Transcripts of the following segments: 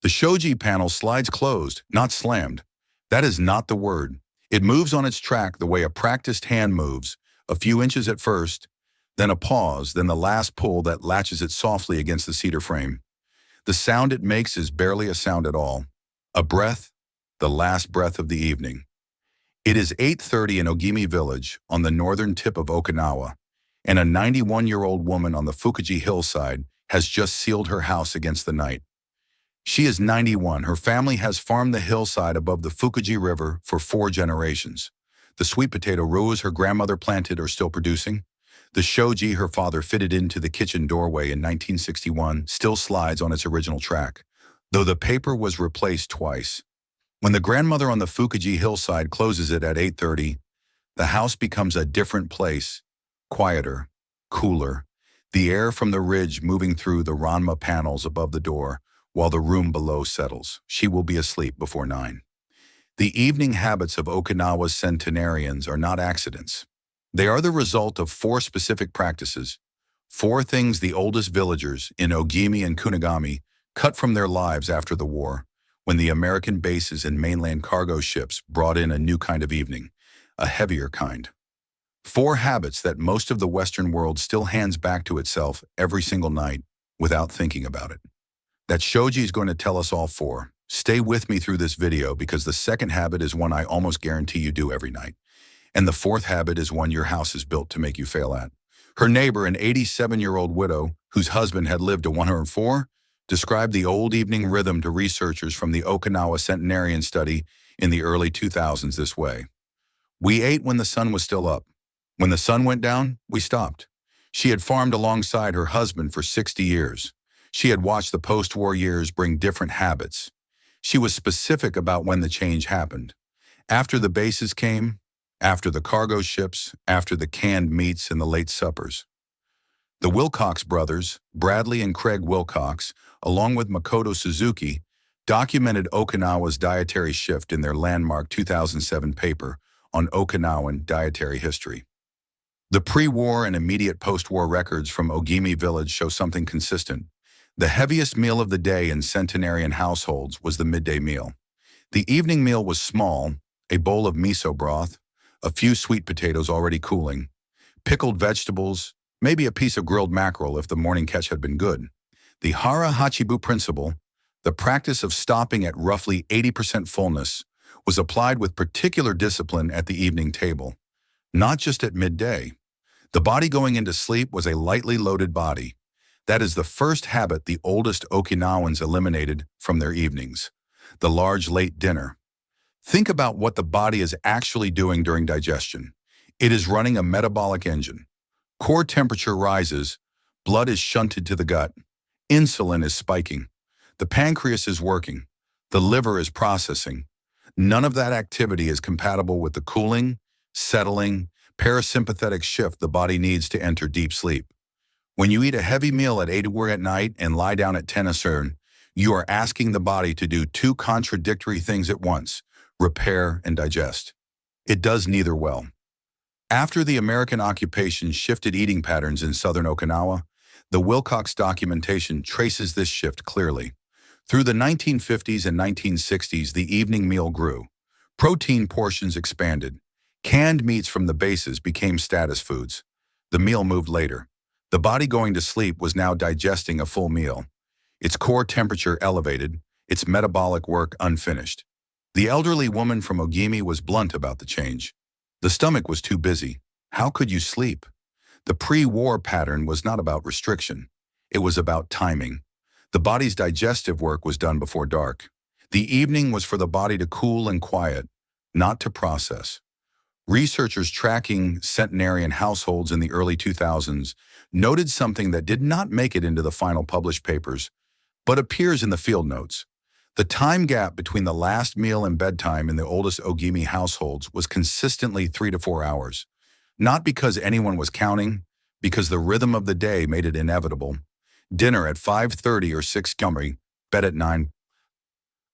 The shoji panel slides closed, not slammed. That is not the word. It moves on its track the way a practiced hand moves, a few inches at first, then a pause, then the last pull that latches it softly against the cedar frame. The sound it makes is barely a sound at all. A breath, the last breath of the evening. It is 8:30 in Ogimi Village, on the northern tip of Okinawa, and a 91-year-old woman on the Fukuji hillside has just sealed her house against the night. She is 91. Her family has farmed the hillside above the Fukuji River for 4 generations. The sweet potato rows her grandmother planted are still producing. The shoji her father fitted into the kitchen doorway in 1961 still slides on its original track, though the paper was replaced twice. When the grandmother on the Fukuji hillside closes it at 8:30, the house becomes a different place, quieter, cooler, the air from the ridge moving through the ranma panels above the door, while the room below settles. She will be asleep before 9. The evening habits of Okinawa's centenarians are not accidents. They are the result of 4 specific practices, 4 things the oldest villagers in Ogimi and Kunigami cut from their lives after the war, when the American bases and mainland cargo ships brought in a new kind of evening, a heavier kind. 4 habits that most of the Western world still hands back to itself every single night without thinking about it. That shoji is going to tell us all 4. Stay with me through this video because the second habit is one I almost guarantee you do every night. And the 4th habit is one your house is built to make you fail at. Her neighbor, an 87-year-old widow whose husband had lived to 104, described the old evening rhythm to researchers from the Okinawa Centenarian study in the early 2000s this way. We ate when the sun was still up. When the sun went down, we stopped. She had farmed alongside her husband for 60 years. She had watched the post-war years bring different habits. She was specific about when the change happened. After the bases came, after the cargo ships, after the canned meats and the late suppers. The Wilcox brothers, Bradley and Craig Wilcox, along with Makoto Suzuki, documented Okinawa's dietary shift in their landmark 2007 paper on Okinawan dietary history. The pre-war and immediate post-war records from Ogimi Village show something consistent. The heaviest meal of the day in centenarian households was the midday meal. The evening meal was small, a bowl of miso broth, a few sweet potatoes already cooling, pickled vegetables, maybe a piece of grilled mackerel if the morning catch had been good. The Hara Hachibu principle, the practice of stopping at roughly 80% fullness, was applied with particular discipline at the evening table, not just at midday. The body going into sleep was a lightly loaded body. That is the first habit the oldest Okinawans eliminated from their evenings, the large late dinner. Think about what the body is actually doing during digestion. It is running a metabolic engine. Core temperature rises, blood is shunted to the gut, insulin is spiking, the pancreas is working, the liver is processing. None of that activity is compatible with the cooling, settling, parasympathetic shift the body needs to enter deep sleep. When you eat a heavy meal at 8 at night and lie down at 10 a.m., you are asking the body to do 2 contradictory things at once, repair and digest. It does neither well. After the American occupation shifted eating patterns in southern Okinawa, the Wilcox documentation traces this shift clearly. Through the 1950s and 1960s, the evening meal grew. Protein portions expanded. Canned meats from the bases became status foods. The meal moved later. The body going to sleep was now digesting a full meal. Its core temperature elevated, its metabolic work unfinished. The elderly woman from Ogimi was blunt about the change. The stomach was too busy. How could you sleep? The pre-war pattern was not about restriction. It was about timing. The body's digestive work was done before dark. The evening was for the body to cool and quiet, not to process. Researchers tracking centenarian households in the early 2000s noted something that did not make it into the final published papers, but appears in the field notes. The time gap between the last meal and bedtime in the oldest Ogimi households was consistently 3 to 4 hours. Not because anyone was counting, because the rhythm of the day made it inevitable. Dinner at 5:30 or 6 gummy, bed at 9.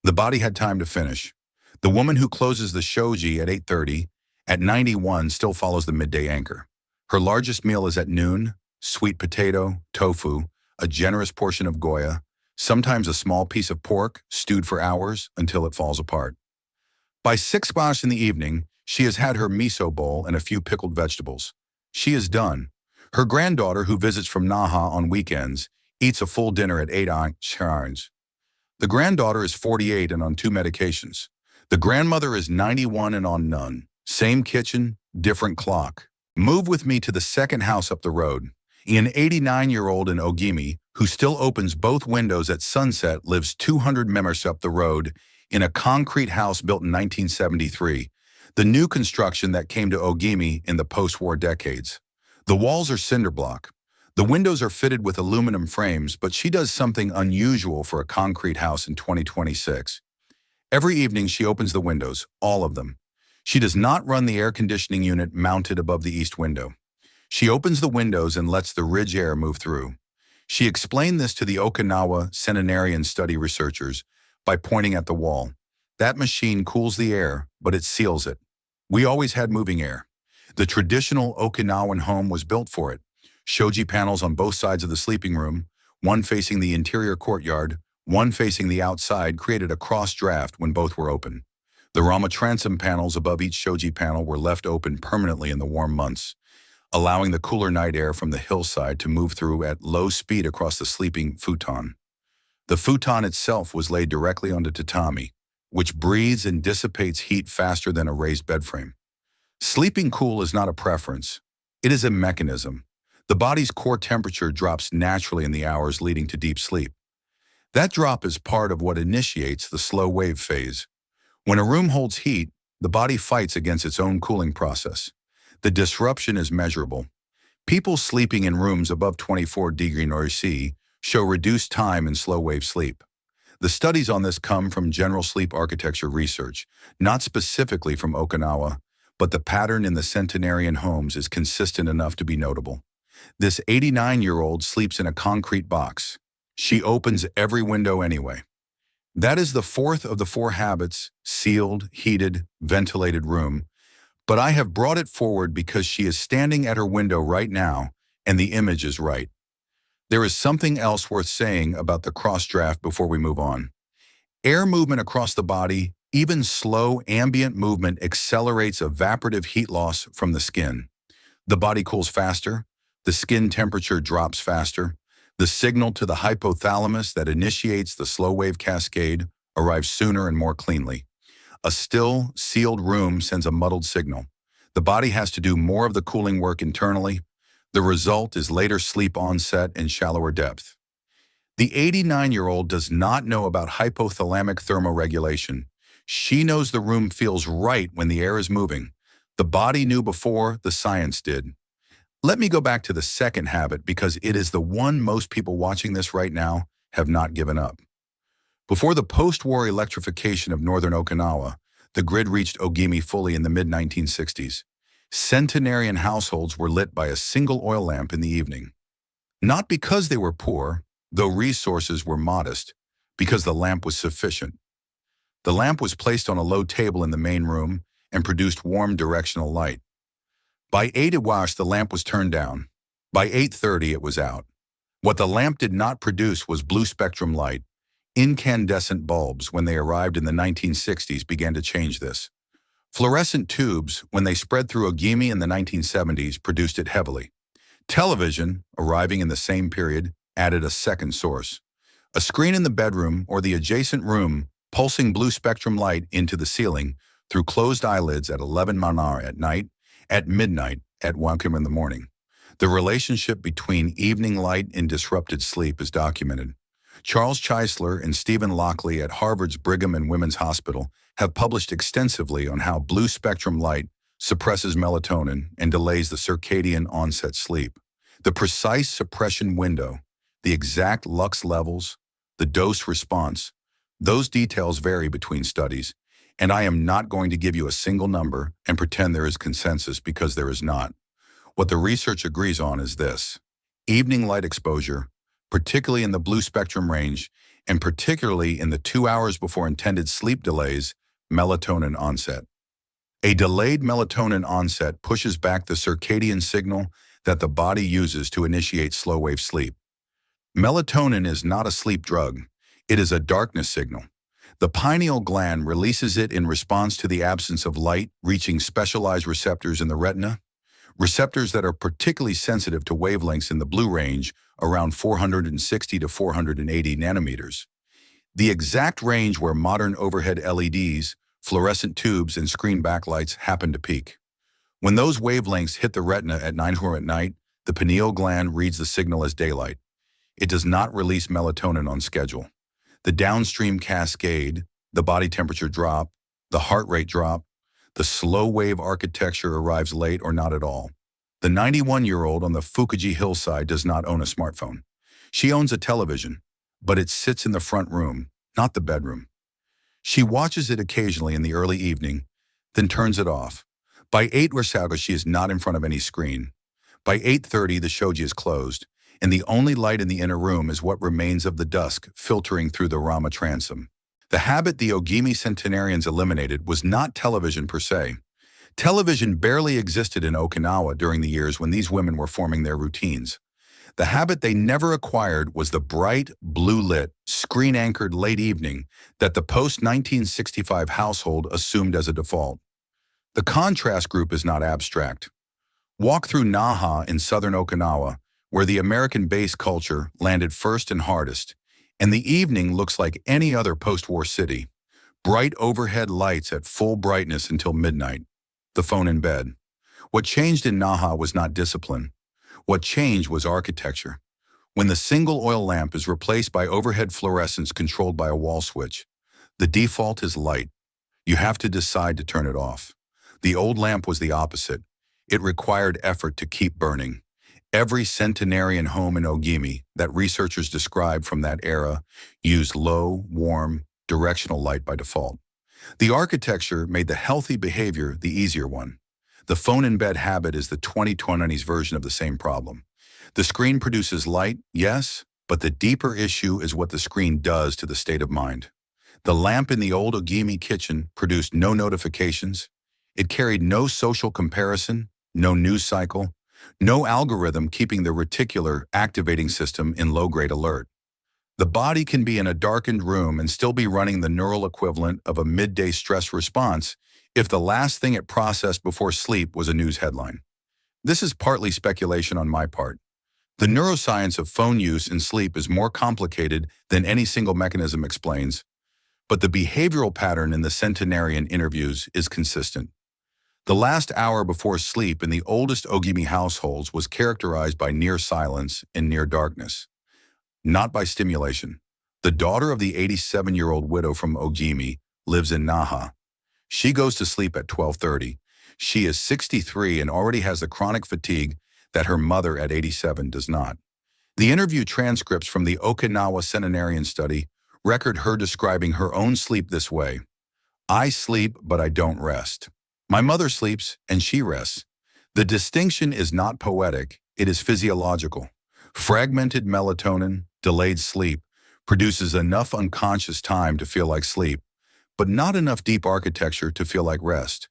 The body had time to finish. The woman who closes the shoji at 8:30, at 91 still follows the midday anchor. Her largest meal is at noon, sweet potato, tofu, a generous portion of goya, sometimes a small piece of pork stewed for hours until it falls apart. By 6 o'clock in the evening, she has had her miso bowl and a few pickled vegetables. She is done. Her granddaughter, who visits from Naha on weekends, eats a full dinner at 8 hours. The granddaughter is 48 and on 2 medications. The grandmother is 91 and on none. Same kitchen, different clock. Move with me to the second house up the road. An 89-year-old in Ogimi, who still opens both windows at sunset, lives 200 meters up the road in a concrete house built in 1973, the new construction that came to Ogimi in the post-war decades. The walls are cinder block. The windows are fitted with aluminum frames, but she does something unusual for a concrete house in 2026. Every evening she opens the windows, all of them. She does not run the air conditioning unit mounted above the east window. She opens the windows and lets the ridge air move through. She explained this to the Okinawa Centenarians study researchers by pointing at the wall. That machine cools the air, but it seals it. We always had moving air. The traditional Okinawan home was built for it. Shoji panels on both sides of the sleeping room, one facing the interior courtyard, one facing the outside, created a cross draft when both were open. The Rama transom panels above each shoji panel were left open permanently in the warm months, allowing the cooler night air from the hillside to move through at low speed across the sleeping futon. The futon itself was laid directly onto tatami, which breathes and dissipates heat faster than a raised bed frame. Sleeping cool is not a preference. It is a mechanism. The body's core temperature drops naturally in the hours leading to deep sleep. That drop is part of what initiates the slow wave phase. When a room holds heat, the body fights against its own cooling process. The disruption is measurable. People sleeping in rooms above 24 degrees C show reduced time in slow-wave sleep. The studies on this come from general sleep architecture research, not specifically from Okinawa, but the pattern in the centenarian homes is consistent enough to be notable. This 89-year-old sleeps in a concrete box. She opens every window anyway. That is the fourth of the 4 habits: sealed, heated, ventilated room. But I have brought it forward because she is standing at her window right now, and the image is right. There is something else worth saying about the cross draft before we move on. Air movement across the body, even slow ambient movement, accelerates evaporative heat loss from the skin. The body cools faster, the skin temperature drops faster, the signal to the hypothalamus that initiates the slow wave cascade arrives sooner and more cleanly. A still, sealed room sends a muddled signal. The body has to do more of the cooling work internally. The result is later sleep onset and shallower depth. The 89-year-old does not know about hypothalamic thermoregulation. She knows the room feels right when the air is moving. The body knew before the science did. Let me go back to the second habit because it is the one most people watching this right now have not given up. Before the post-war electrification of northern Okinawa, the grid reached Ogimi fully in the mid-1960s. Centenarian households were lit by a single oil lamp in the evening. Not because they were poor, though resources were modest, because the lamp was sufficient. The lamp was placed on a low table in the main room and produced warm directional light. By 8 o'clock, the lamp was turned down. By 8:30, it was out. What the lamp did not produce was blue spectrum light. Incandescent bulbs, when they arrived in the 1960s, began to change this. Fluorescent tubes, when they spread through Ogimi in the 1970s, produced it heavily. Television, arriving in the same period, added a second source. A screen in the bedroom or the adjacent room, pulsing blue spectrum light into the ceiling through closed eyelids at 11 manar at night, at midnight, at 1 a.m. in the morning. The relationship between evening light and disrupted sleep is documented. Charles Chisler and Stephen Lockley at Harvard's Brigham and Women's Hospital have published extensively on how blue spectrum light suppresses melatonin and delays the circadian onset sleep. The precise suppression window, the exact lux levels, the dose response, those details vary between studies, and I am not going to give you a single number and pretend there is consensus because there is not. What the research agrees on is this: evening light exposure, particularly in the blue spectrum range, and particularly in the 2 hours before intended sleep delays, melatonin onset. A delayed melatonin onset pushes back the circadian signal that the body uses to initiate slow-wave sleep. Melatonin is not a sleep drug. It is a darkness signal. The pineal gland releases it in response to the absence of light reaching specialized receptors in the retina, receptors that are particularly sensitive to wavelengths in the blue range around 460 to 480 nanometers. The exact range where modern overhead LEDs, fluorescent tubes, and screen backlights happen to peak. When those wavelengths hit the retina at 9 p.m. at night, the pineal gland reads the signal as daylight. It does not release melatonin on schedule. The downstream cascade, the body temperature drop, the heart rate drop, the slow wave architecture arrives late or not at all. The 91-year-old on the Fukuji hillside does not own a smartphone. She owns a television, but it sits in the front room, not the bedroom. She watches it occasionally in the early evening, then turns it off. By 8 Wasaga, she is not in front of any screen. By 8:30, the shoji is closed, and the only light in the inner room is what remains of the dusk filtering through the Rama transom. The habit the Okinawan Centenarians eliminated was not television per se. Television barely existed in Okinawa during the years when these women were forming their routines. The habit they never acquired was the bright, blue-lit, screen-anchored late evening that the post-1965 household assumed as a default. The contrast group is not abstract. Walk through Naha in southern Okinawa, where the American-based culture landed first and hardest, and the evening looks like any other post-war city. Bright overhead lights at full brightness until midnight. The phone in bed. What changed in Naha was not discipline. What changed was architecture. When the single oil lamp is replaced by overhead fluorescence controlled by a wall switch, the default is light. You have to decide to turn it off. The old lamp was the opposite. It required effort to keep burning. Every centenarian home in Ogimi that researchers described from that era used low, warm, directional light by default. The architecture made the healthy behavior the easier one. The phone-in-bed habit is the 2020s version of the same problem. The screen produces light, yes, but the deeper issue is what the screen does to the state of mind. The lamp in the old Ogimi kitchen produced no notifications. It carried no social comparison, no news cycle, no algorithm keeping the reticular activating system in low-grade alert. The body can be in a darkened room and still be running the neural equivalent of a midday stress response if the last thing it processed before sleep was a news headline. This is partly speculation on my part. The neuroscience of phone use in sleep is more complicated than any single mechanism explains, but the behavioral pattern in the centenarian interviews is consistent. The last hour before sleep in the oldest Ogimi households was characterized by near silence and near darkness, not by stimulation. The daughter of the 87-year-old widow from Ogimi lives in Naha. She goes to sleep at 12:30. She is 63 and already has the chronic fatigue that her mother at 87 does not. The interview transcripts from the Okinawan Centenarian study record her describing her own sleep this way: "I sleep, but I don't rest. My mother sleeps, and she rests. The distinction is not poetic, it is physiological. Fragmented melatonin, delayed sleep, produces enough unconscious time to feel like sleep, but not enough deep architecture to feel like rest.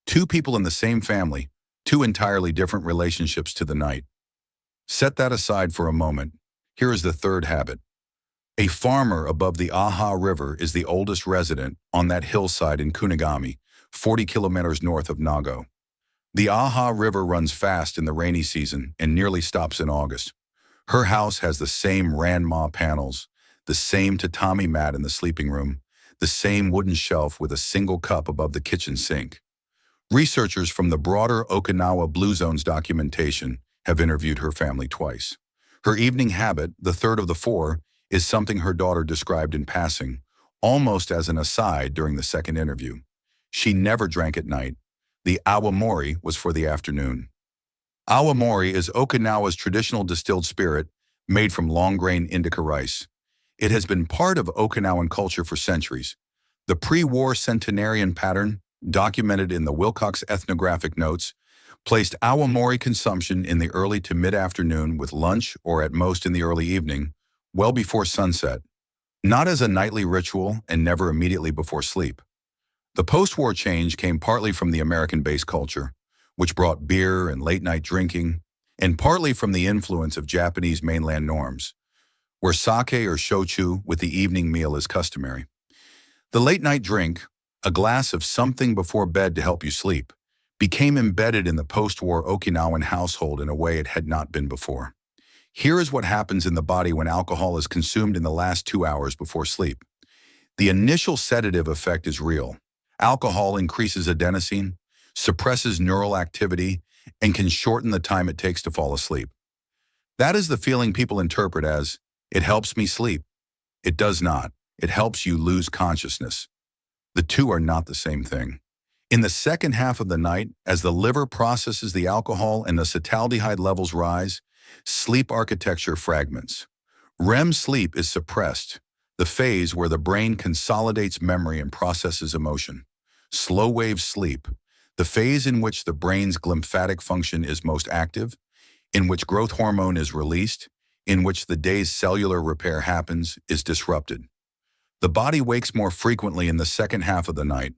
Two people in the same family, two entirely different relationships to the night." Set that aside for a moment. Here is the third habit. A farmer above the Aha River is the oldest resident on that hillside in Kunigami, 40 kilometers north of Nago. The Aha River runs fast in the rainy season and nearly stops in August. Her house has the same ranma panels, the same tatami mat in the sleeping room, the same wooden shelf with a single cup above the kitchen sink. Researchers from the broader Okinawa Blue Zones documentation have interviewed her family twice. Her evening habit, the third of the four, is something her daughter described in passing, almost as an aside during the second interview. She never drank at night. The awamori was for the afternoon. Awamori is Okinawa's traditional distilled spirit made from long-grain indica rice. It has been part of Okinawan culture for centuries. The pre-war centenarian pattern, documented in the Wilcox ethnographic notes, placed awamori consumption in the early to mid-afternoon with lunch or at most in the early evening, well before sunset, not as a nightly ritual and never immediately before sleep. The post-war change came partly from the American-based culture, which brought beer and late-night drinking, and partly from the influence of Japanese mainland norms. where sake or shochu with the evening meal is customary. The late-night drink, a glass of something before bed to help you sleep, became embedded in the post-war Okinawan household in a way it had not been before. Here is what happens in the body when alcohol is consumed in the last 2 hours before sleep. The initial sedative effect is real. Alcohol increases adenosine, suppresses neural activity, and can shorten the time it takes to fall asleep. That is the feeling people interpret as, "It helps me sleep." It does not. It helps you lose consciousness. The two are not the same thing. In the second half of the night, as the liver processes the alcohol and the acetaldehyde levels rise, sleep architecture fragments. REM sleep is suppressed, the phase where the brain consolidates memory and processes emotion. Slow-wave sleep, the phase in which the brain's glymphatic function is most active, in which growth hormone is released, in which the day's cellular repair happens, is disrupted. The body wakes more frequently in the second half of the night.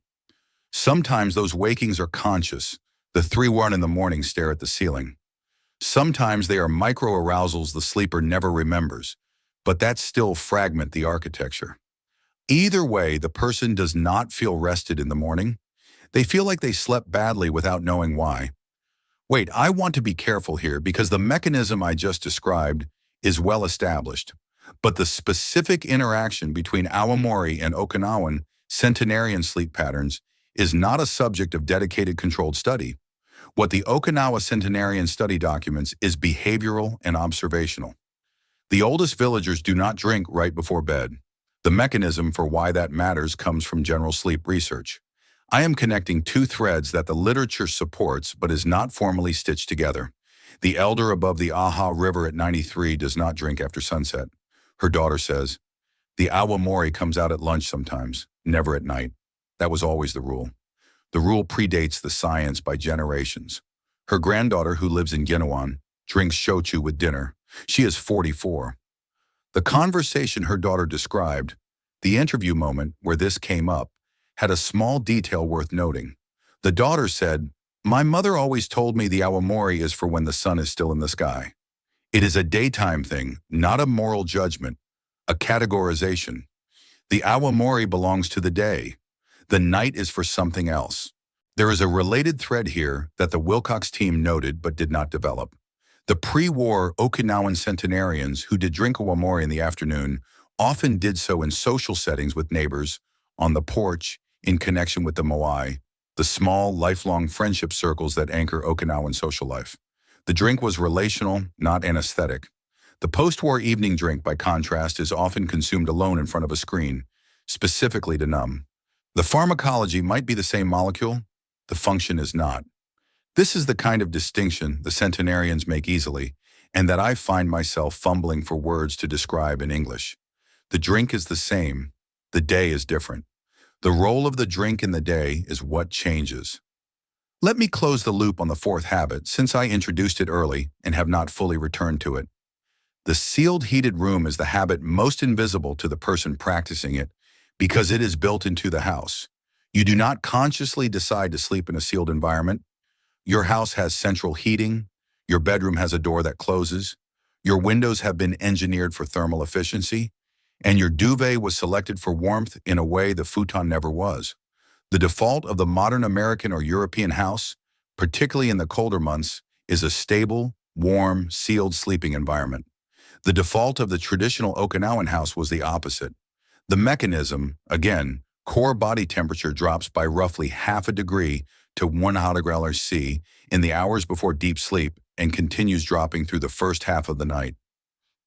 Sometimes those wakings are conscious. The 3-1 in the morning stare at the ceiling. Sometimes they are micro-arousals the sleeper never remembers, but that still fragment the architecture. Either way, the person does not feel rested in the morning. They feel like they slept badly without knowing why. Wait, I want to be careful here because the mechanism I just described is well established, but the specific interaction between Awamori and Okinawan Centenarian sleep patterns is not a subject of dedicated controlled study. What the Okinawa Centenarian study documents is behavioral and observational. The oldest villagers do not drink right before bed. The mechanism for why that matters comes from general sleep research. I am connecting two threads that the literature supports but is not formally stitched together. The elder above the Aha River at 93 does not drink after sunset. Her daughter says, "The Awamori comes out at lunch sometimes, never at night." That was always the rule. The rule predates the science by generations. Her granddaughter, who lives in Okinawan, drinks shochu with dinner. She is 44. The conversation her daughter described, the interview moment where this came up, had a small detail worth noting. The daughter said, "My mother always told me the Awamori is for when the sun is still in the sky. It is a daytime thing, not a moral judgment, a categorization. The Awamori belongs to the day. The night is for something else." There is a related thread here that the Wilcox team noted but did not develop. The pre-war Okinawan Centenarians who did drink Awamori in the afternoon often did so in social settings with neighbors, on the porch, in connection with the moai, the small, lifelong friendship circles that anchor Okinawan social life. The drink was relational, not anesthetic. The post-war evening drink, by contrast, is often consumed alone in front of a screen, specifically to numb. The pharmacology might be the same molecule, the function is not. This is the kind of distinction the centenarians make easily, and that I find myself fumbling for words to describe in English. The drink is the same, the day is different. The role of the drink in the day is what changes. Let me close the loop on the fourth habit, since I introduced it early and have not fully returned to it. The sealed heated room is the habit most invisible to the person practicing it because it is built into the house. You do not consciously decide to sleep in a sealed environment. Your house has central heating, your bedroom has a door that closes, your windows have been engineered for thermal efficiency, and your duvet was selected for warmth in a way the futon never was. The default of the modern American or European house, particularly in the colder months, is a stable, warm, sealed sleeping environment. The default of the traditional Okinawan house was the opposite. The mechanism, again, core body temperature drops by roughly half a degree to 1°C in the hours before deep sleep and continues dropping through the first half of the night.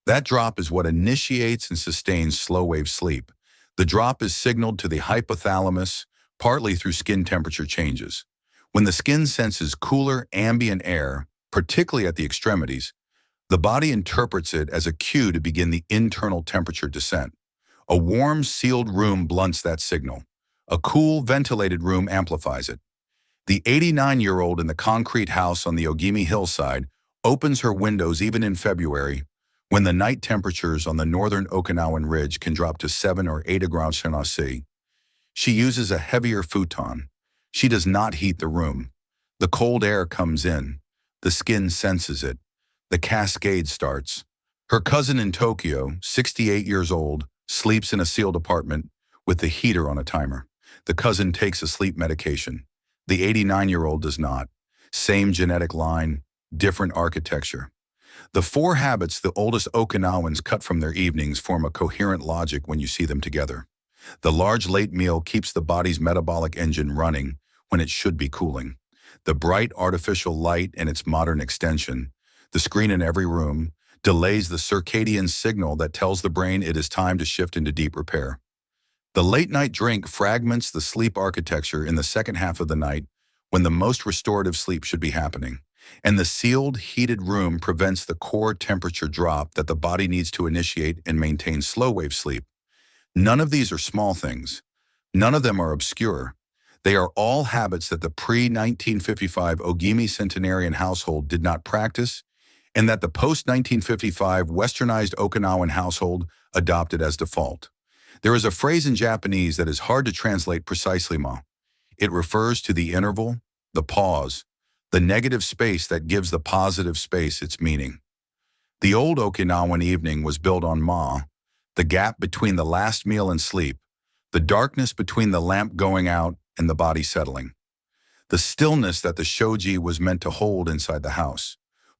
That drop is what initiates and sustains slow-wave sleep. The drop is signaled to the hypothalamus, partly through skin temperature changes. When the skin senses cooler ambient air, particularly at the extremities, the body interprets it as a cue to begin the internal temperature descent. A warm, sealed room blunts that signal. A cool, ventilated room amplifies it. The 89-year-old in the concrete house on the Ogimi hillside opens her windows even in February, when the night temperatures on the northern Okinawan ridge can drop to 7 or 8°C. She uses a heavier futon. She does not heat the room. The cold air comes in. The skin senses it. The cascade starts. Her cousin in Tokyo, 68 years old, sleeps in a sealed apartment with the heater on a timer. The cousin takes a sleep medication. The 89-year-old does not. Same genetic line, different architecture. The four habits the oldest Okinawans cut from their evenings form a coherent logic when you see them together. The large late meal keeps the body's metabolic engine running when it should be cooling. The bright artificial light and its modern extension, the screen in every room, delays the circadian signal that tells the brain it is time to shift into deep repair. The late-night drink fragments the sleep architecture in the second half of the night when the most restorative sleep should be happening, and the sealed, heated room prevents the core temperature drop that the body needs to initiate and maintain slow-wave sleep. None of these are small things. None of them are obscure. They are all habits that the pre-1955 Okinawan Centenarian household did not practice, and that the post-1955 westernized Okinawan household adopted as default. There is a phrase in Japanese that is hard to translate precisely, ma. It refers to the interval, the pause, the negative space that gives the positive space its meaning. The old Okinawan evening was built on ma, the gap between the last meal and sleep, the darkness between the lamp going out and the body settling, the stillness that the shoji was meant to hold inside the house.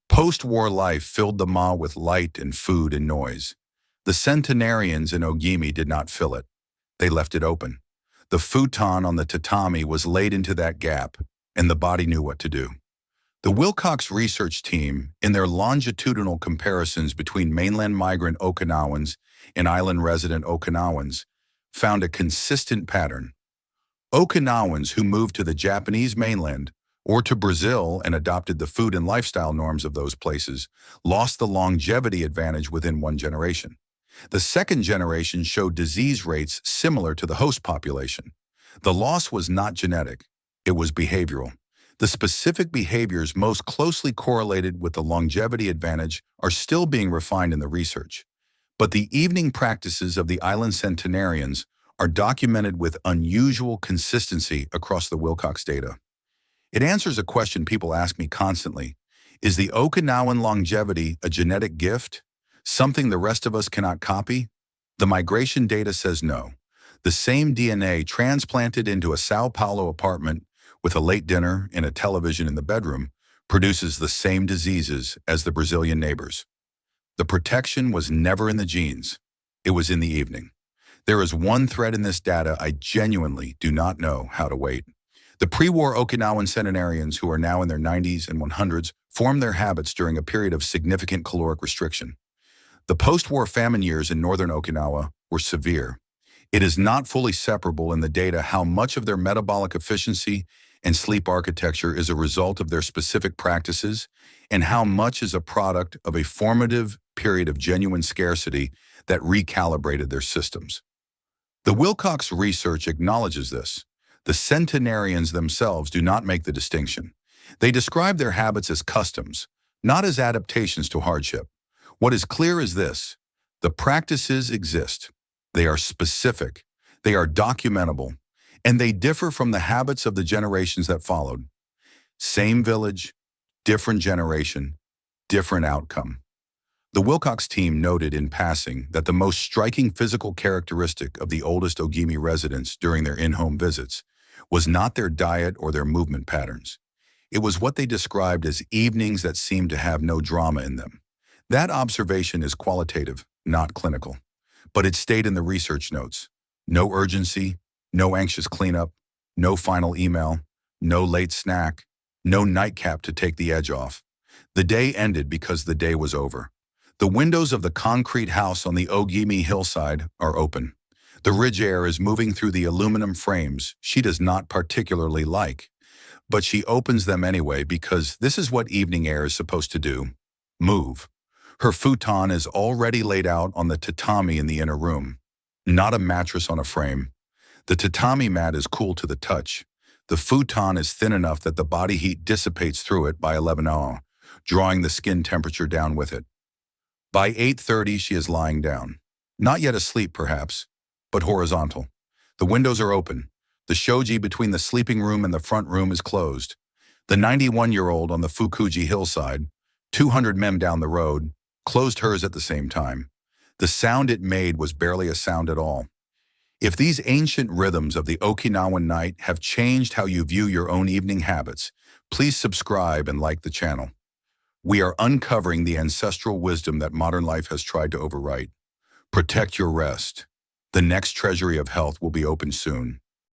Post-war life filled the ma with light and food and noise. The centenarians in Okinawa did not fill it. They left it open. The futon on the tatami was laid into that gap, and the body knew what to do. The Wilcox research team, in their longitudinal comparisons between mainland migrant Okinawans and island resident Okinawans, found a consistent pattern. Okinawans who moved to the Japanese mainland or to Brazil and adopted the food and lifestyle norms of those places lost the longevity advantage within one generation. The second generation showed disease rates similar to the host population. The loss was not genetic, it was behavioral. The specific behaviors most closely correlated with the longevity advantage are still being refined in the research. But the evening practices of the island centenarians are documented with unusual consistency across the Wilcox data. It answers a question people ask me constantly. Is the Okinawan longevity a genetic gift? Something the rest of us cannot copy? The migration data says no. The same DNA transplanted into a Sao Paulo apartment with a late dinner and a television in the bedroom produces the same diseases as the Brazilian neighbors. The protection was never in the genes. It was in the evening. There is one thread in this data I genuinely do not know how to weight. The pre-war Okinawan centenarians, who are now in their 90s and 100s, formed their habits during a period of significant caloric restriction. The post-war famine years in northern Okinawa were severe. It is not fully separable in the data how much of their metabolic efficiency and sleep architecture is a result of their specific practices and how much is a product of a formative period of genuine scarcity that recalibrated their systems. The Wilcox research acknowledges this. The centenarians themselves do not make the distinction. They describe their habits as customs, not as adaptations to hardship. What is clear is this: the practices exist. They are specific, they are documentable, and they differ from the habits of the generations that followed. Same village, different generation, different outcome. The Wilcox team noted in passing that the most striking physical characteristic of the oldest Okinawa residents during their in-home visits was not their diet or their movement patterns. It was what they described as evenings that seemed to have no drama in them. That observation is qualitative, not clinical, but it stayed in the research notes. No urgency, no anxious cleanup, no final email, no late snack, no nightcap to take the edge off. The day ended because the day was over. The windows of the concrete house on the Okinawa hillside are open. The ridge air is moving through the aluminum frames she does not particularly like, but she opens them anyway because this is what evening air is supposed to do: move. Her futon is already laid out on the tatami in the inner room, not a mattress on a frame. The tatami mat is cool to the touch. The futon is thin enough that the body heat dissipates through it by 11 hours, drawing the skin temperature down with it. By 8:30, she is lying down. Not yet asleep, perhaps, but horizontal. The windows are open. The shoji between the sleeping room and the front room is closed. The 91-year-old on the Fukuji hillside, 200 mem down the road, closed hers at the same time. The sound it made was barely a sound at all. If these ancient rhythms of the Okinawan night have changed how you view your own evening habits, please subscribe and like the channel. We are uncovering the ancestral wisdom that modern life has tried to overwrite. Protect your rest. The next treasury of health will be open soon.